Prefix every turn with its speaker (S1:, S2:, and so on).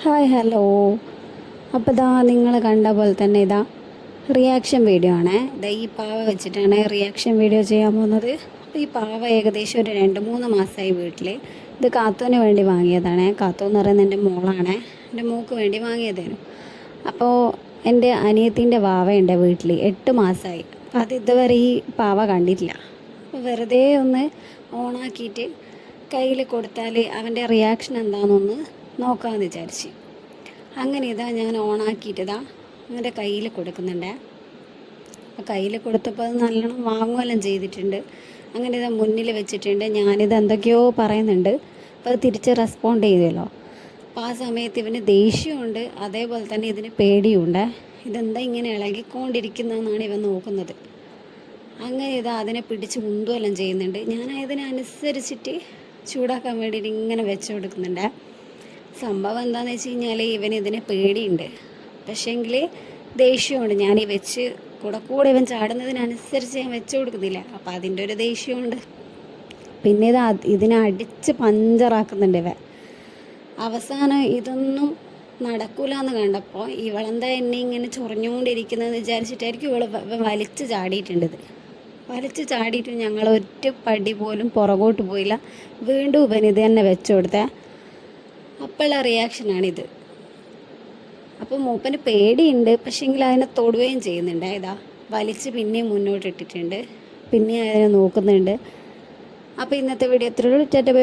S1: Hi hello. അപ്പോൾ ഇതാ നിങ്ങൾ കണ്ട പോലെ തന്നെ ഇതാ റിയാക്ഷൻ വീഡിയോ ആണ്. ഇതാ ഈ പാവ വെച്ചിട്ടാണ് റിയാക്ഷൻ വീഡിയോ ചെയ്യാൻ പോകുന്നത്. അപ്പോൾ ഈ പാവ ഏകദേശം ഒരു 2-3 മാസമായി വീട്ടിൽ. ഇത് കാത്തൂന് വേണ്ടി വാങ്ങിയതാണ്. കാത്തു എന്ന് പറയുന്നത് എൻ്റെ മോളാണ്. എൻ്റെ മോൾക്ക് വേണ്ടി വാങ്ങിയതായിരുന്നു. അപ്പോൾ എൻ്റെ അനിയത്തിൻ്റെ വാവയുണ്ട് വീട്ടിൽ 8 മാസമായി. അപ്പോൾ അത് ഇതുവരെ ഈ പാവ കണ്ടിട്ടില്ല. അപ്പോൾ വെറുതെ ഒന്ന് ഓണാക്കിയിട്ട് കയ്യിൽ കൊടുത്താൽ അവൻ്റെ റിയാക്ഷൻ എന്താണെന്നൊന്ന് നോക്കാമെന്ന് വിചാരിച്ച് അങ്ങനെ ഇതാ ഞാൻ ഓണാക്കിയിട്ടിതാ അവൻ്റെ കയ്യിൽ കൊടുക്കുന്നുണ്ട്. അപ്പോൾ കയ്യിൽ കൊടുത്തപ്പോൾ അത് നല്ലോണം വാങ്ങുകയെല്ലാം ചെയ്തിട്ടുണ്ട്. അങ്ങനെ ഇതാ മുന്നിൽ വെച്ചിട്ടുണ്ട്. ഞാനിത് എന്തൊക്കെയോ പറയുന്നുണ്ട്. അപ്പോൾ അത് തിരിച്ച് റെസ്പോണ്ട് ചെയ്തല്ലോ. അപ്പോൾ ആ സമയത്ത് ഇവന് ദേഷ്യമുണ്ട്, അതേപോലെ തന്നെ ഇതിന് പേടിയുണ്ട്. ഇതെന്താ ഇങ്ങനെ ഇളകിക്കൊണ്ടിരിക്കുന്നതെന്നാണ് ഇവൻ നോക്കുന്നത്. അങ്ങനെ ഇതാ അതിനെ പിടിച്ച് ഉന്തുവെല്ലാം ചെയ്യുന്നുണ്ട്. ഞാൻ അതിനനുസരിച്ചിട്ട് ചൂടാക്കാൻ വേണ്ടിയിട്ട് ഇങ്ങനെ വെച്ച് കൊടുക്കുന്നുണ്ട്. സംഭവം എന്താണെന്ന് വെച്ച് കഴിഞ്ഞാൽ ഇവന് ഇതിനെ പേടിയുണ്ട്, പക്ഷേങ്കിൽ ദേഷ്യമുണ്ട്. ഞാൻ ഈ വെച്ച് കൂടെ ഇവൻ ചാടുന്നതിനനുസരിച്ച് ഞാൻ വെച്ച് കൊടുക്കുന്നില്ല. അപ്പം അതിൻ്റെ ഒരു ദേഷ്യമുണ്ട്. പിന്നെ ഇതിനെ അടിച്ച് പഞ്ചറാക്കുന്നുണ്ട് ഇവൻ. അവസാനം ഇതൊന്നും നടക്കൂല എന്ന് കണ്ടപ്പോൾ ഇവളെന്താ എന്നെ ഇങ്ങനെ ചൊറിഞ്ഞുകൊണ്ടിരിക്കുന്നതെന്ന് വിചാരിച്ചിട്ടായിരിക്കും ഇവൾ വലിച്ച് ചാടിയിട്ടുണ്ട്. വലിച്ച് ചാടിയിട്ട് ഞങ്ങൾ ഒറ്റ പടി പോലും പുറകോട്ട് പോയില്ല. വീണ്ടും ഇവൻ ഇത് തന്നെ വെച്ച് കൊടുത്തേ. അപ്പോഴുള്ള റിയാക്ഷനാണിത്. അപ്പോൾ മൂപ്പന് പേടിയുണ്ട്, പക്ഷേങ്കിൽ അതിനെ തൊടുകയും ചെയ്യുന്നുണ്ട്. ഇതാ വലിച്ച് പിന്നെയും മുന്നോട്ട് ഇട്ടിട്ടുണ്ട്, പിന്നെ അതിനെ നോക്കുന്നുണ്ട്. അപ്പോൾ ഇന്നത്തെ വീഡിയോ എത്രയുള്ളൂ. Tata bye by.